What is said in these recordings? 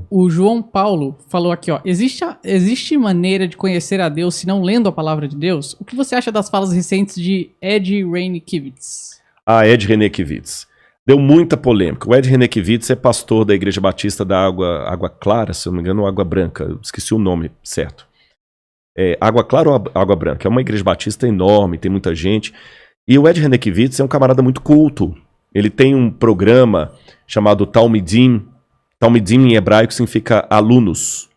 O João Paulo falou aqui, ó. Existe maneira de conhecer a Deus se não lendo a palavra de Deus? O que você acha das falas recentes de Ed Renekiewicz? Ed Renekiewicz. Deu muita polêmica. O Ed Renekiewicz é pastor da Igreja Batista da Água Clara, se eu não me engano, Água Branca. Eu esqueci o nome certo. Água Clara ou Água Branca? É uma igreja batista enorme, tem muita gente. E o Ed Renekiewicz é um camarada muito culto. Ele tem um programa chamado Talmidim. Talmidim em hebraico significa alunos.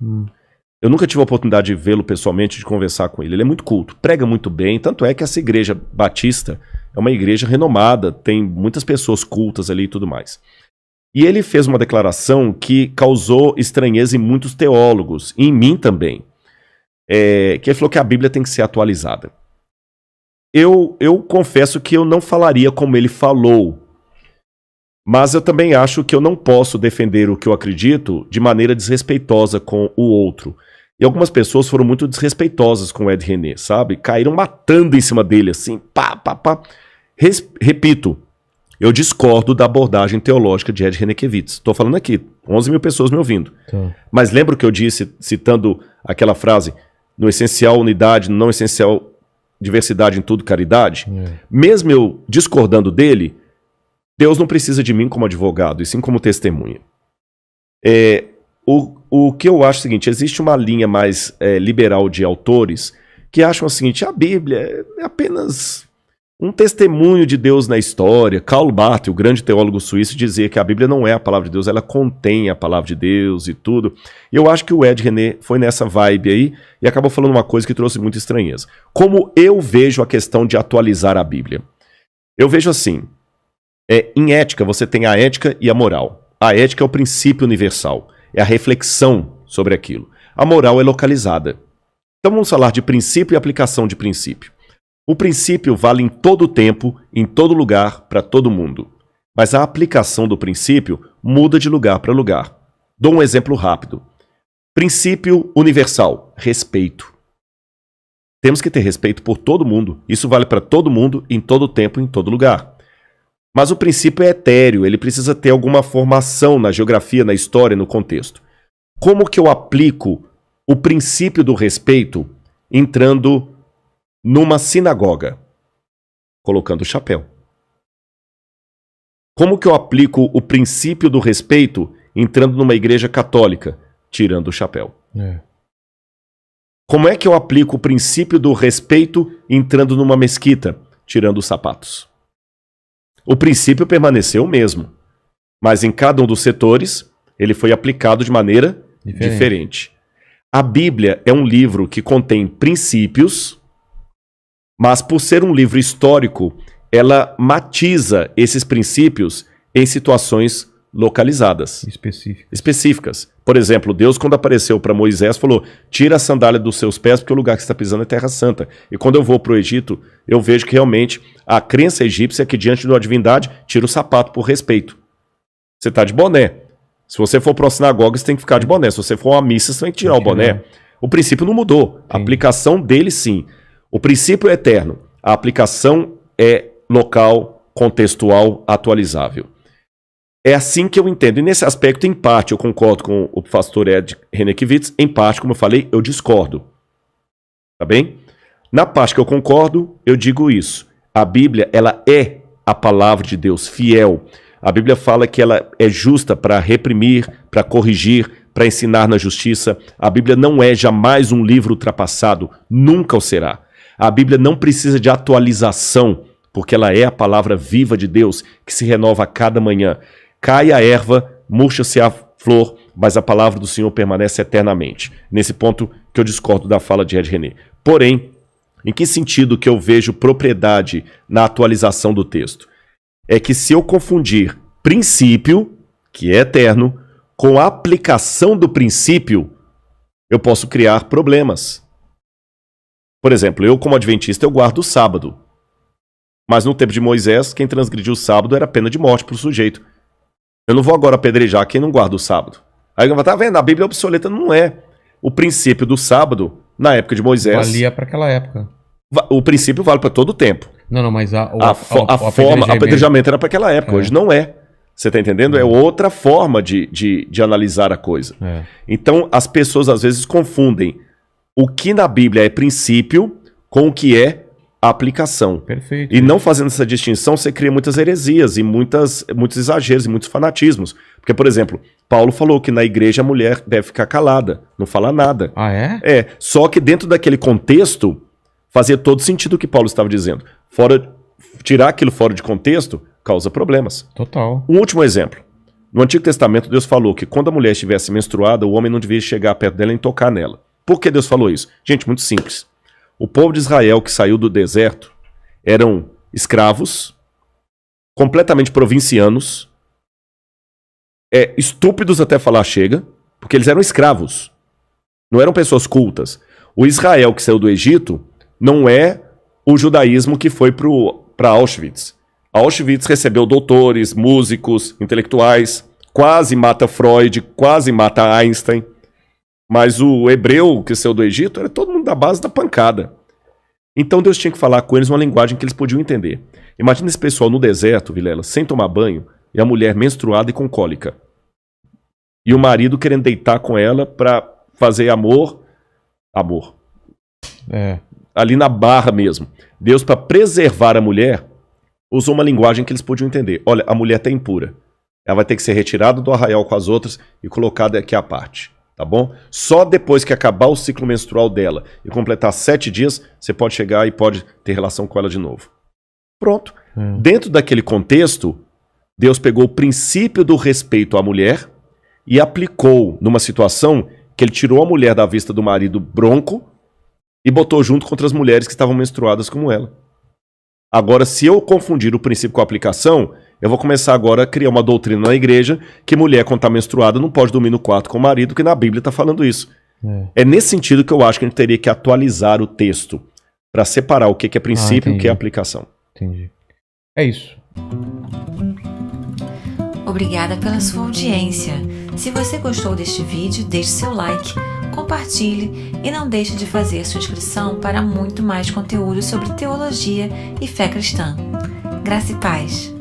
Eu nunca tive a oportunidade de vê-lo pessoalmente, de conversar com ele. Ele é muito culto, prega muito bem. Tanto é que essa igreja batista é uma igreja renomada, tem muitas pessoas cultas ali e tudo mais. E ele fez uma declaração que causou estranheza em muitos teólogos, e em mim também. Que ele falou que a Bíblia tem que ser atualizada. Eu confesso que eu não falaria como ele falou, mas eu também acho que eu não posso defender o que eu acredito de maneira desrespeitosa com o outro. E algumas pessoas foram muito desrespeitosas com o Ed René, sabe? Caíram matando em cima dele, assim, pá. Repito, eu discordo da abordagem teológica de Ed Renekiewicz. Estou falando aqui, 11 mil pessoas me ouvindo. Tá. Mas lembra o que eu disse, citando aquela frase, no essencial unidade, no não essencial diversidade, em tudo caridade? Mesmo eu discordando dele, Deus não precisa de mim como advogado, e sim como testemunha. O que eu acho é o seguinte, existe uma linha mais liberal de autores que acham o seguinte, a Bíblia é apenas um testemunho de Deus na história. Karl Barth, o grande teólogo suíço, dizia que a Bíblia não é a palavra de Deus, ela contém a palavra de Deus e tudo. E eu acho que o Ed René foi nessa vibe aí e acabou falando uma coisa que trouxe muita estranheza. Como eu vejo a questão de atualizar a Bíblia? Eu vejo assim, em ética você tem a ética e a moral. A ética é o princípio universal, é a reflexão sobre aquilo. A moral é localizada. Então vamos falar de princípio e aplicação de princípio. O princípio vale em todo tempo, em todo lugar, para todo mundo. Mas a aplicação do princípio muda de lugar para lugar. Dou um exemplo rápido. Princípio universal, respeito. Temos que ter respeito por todo mundo. Isso vale para todo mundo, em todo tempo, em todo lugar. Mas o princípio é etéreo, ele precisa ter alguma formação na geografia, na história, no contexto. Como que eu aplico o princípio do respeito entrando numa sinagoga? Colocando o chapéu. Como que eu aplico o princípio do respeito entrando numa igreja católica? Tirando o chapéu. Como é que eu aplico o princípio do respeito entrando numa mesquita? Tirando os sapatos. O princípio permaneceu o mesmo, mas em cada um dos setores ele foi aplicado de maneira diferente. A Bíblia é um livro que contém princípios, mas por ser um livro histórico, ela matiza esses princípios em situações localizadas. Específicas. Por exemplo, Deus, quando apareceu para Moisés, falou, tira a sandália dos seus pés, porque o lugar que você está pisando é terra santa. E quando eu vou para o Egito, eu vejo que realmente a crença egípcia é que diante de uma divindade, tira o sapato por respeito. Você está de boné. Se você for para uma sinagoga, você tem que ficar de boné. Se você for a uma missa, você tem que tirar o boné. O princípio não mudou. A aplicação dele, sim. O princípio é eterno. A aplicação é local, contextual, atualizável. É assim que eu entendo. E nesse aspecto, em parte, eu concordo com o pastor Ed Renekiewicz. Em parte, como eu falei, eu discordo. Tá bem? Na parte que eu concordo, eu digo isso. A Bíblia, ela é a palavra de Deus, fiel. A Bíblia fala que ela é justa para reprimir, para corrigir, para ensinar na justiça. A Bíblia não é jamais um livro ultrapassado. Nunca o será. A Bíblia não precisa de atualização, porque ela é a palavra viva de Deus, que se renova a cada manhã. Cai a erva, murcha-se a flor, mas a palavra do Senhor permanece eternamente. Nesse ponto que eu discordo da fala de Ed René. Porém, em que sentido que eu vejo propriedade na atualização do texto? É que se eu confundir princípio, que é eterno, com a aplicação do princípio, eu posso criar problemas. Por exemplo, eu como adventista, eu guardo o sábado. Mas no tempo de Moisés, quem transgrediu o sábado era pena de morte para o sujeito. Eu não vou agora apedrejar quem não guarda o sábado. Aí eu vou estar vendo, a Bíblia é obsoleta. Não é. O princípio do sábado, na época de Moisés... valia para aquela época. O princípio vale para todo o tempo. Não, mas A forma, o apedrejamento era para aquela época, hoje não é. Você está entendendo? É outra forma de analisar a coisa. Então, as pessoas às vezes confundem o que na Bíblia é princípio com o que é aplicação. Perfeito. E não fazendo essa distinção, você cria muitas heresias e muitos exageros e muitos fanatismos. Porque, por exemplo, Paulo falou que na igreja a mulher deve ficar calada, não falar nada. Ah, é? Só que dentro daquele contexto, fazia todo sentido o que Paulo estava dizendo. Tirar aquilo fora de contexto causa problemas. Total. Um último exemplo. No Antigo Testamento, Deus falou que quando a mulher estivesse menstruada, o homem não devia chegar perto dela e tocar nela. Por que Deus falou isso? Gente, muito simples. O povo de Israel que saiu do deserto eram escravos, completamente provincianos, estúpidos até falar chega, porque eles eram escravos. Não eram pessoas cultas. O Israel que saiu do Egito não é o judaísmo que foi para Auschwitz. Auschwitz recebeu doutores, músicos, intelectuais, quase mata Freud, quase mata Einstein. Mas o hebreu que saiu do Egito era todo mundo da base da pancada. Então Deus tinha que falar com eles uma linguagem que eles podiam entender. Imagina esse pessoal no deserto, Vilela, sem tomar banho, e a mulher menstruada e com cólica. E o marido querendo deitar com ela para fazer amor. Ali na barra mesmo. Deus, para preservar a mulher, usou uma linguagem que eles podiam entender. Olha, a mulher está impura. Ela vai ter que ser retirada do arraial com as outras e colocada aqui à parte. Tá bom? Só depois que acabar o ciclo menstrual dela e completar 7 dias, você pode chegar e pode ter relação com ela de novo. Pronto. Dentro daquele contexto, Deus pegou o princípio do respeito à mulher e aplicou numa situação que ele tirou a mulher da vista do marido bronco e botou junto com outras mulheres que estavam menstruadas como ela. Agora, se eu confundir o princípio com a aplicação, eu vou começar agora a criar uma doutrina na igreja que mulher, quando está menstruada, não pode dormir no quarto com o marido, que na Bíblia está falando isso. É nesse sentido que eu acho que a gente teria que atualizar o texto para separar o que é princípio e o que é aplicação. Entendi. É isso. Obrigada pela sua audiência. Se você gostou deste vídeo, deixe seu like, compartilhe e não deixe de fazer sua inscrição para muito mais conteúdo sobre teologia e fé cristã. Graça e paz.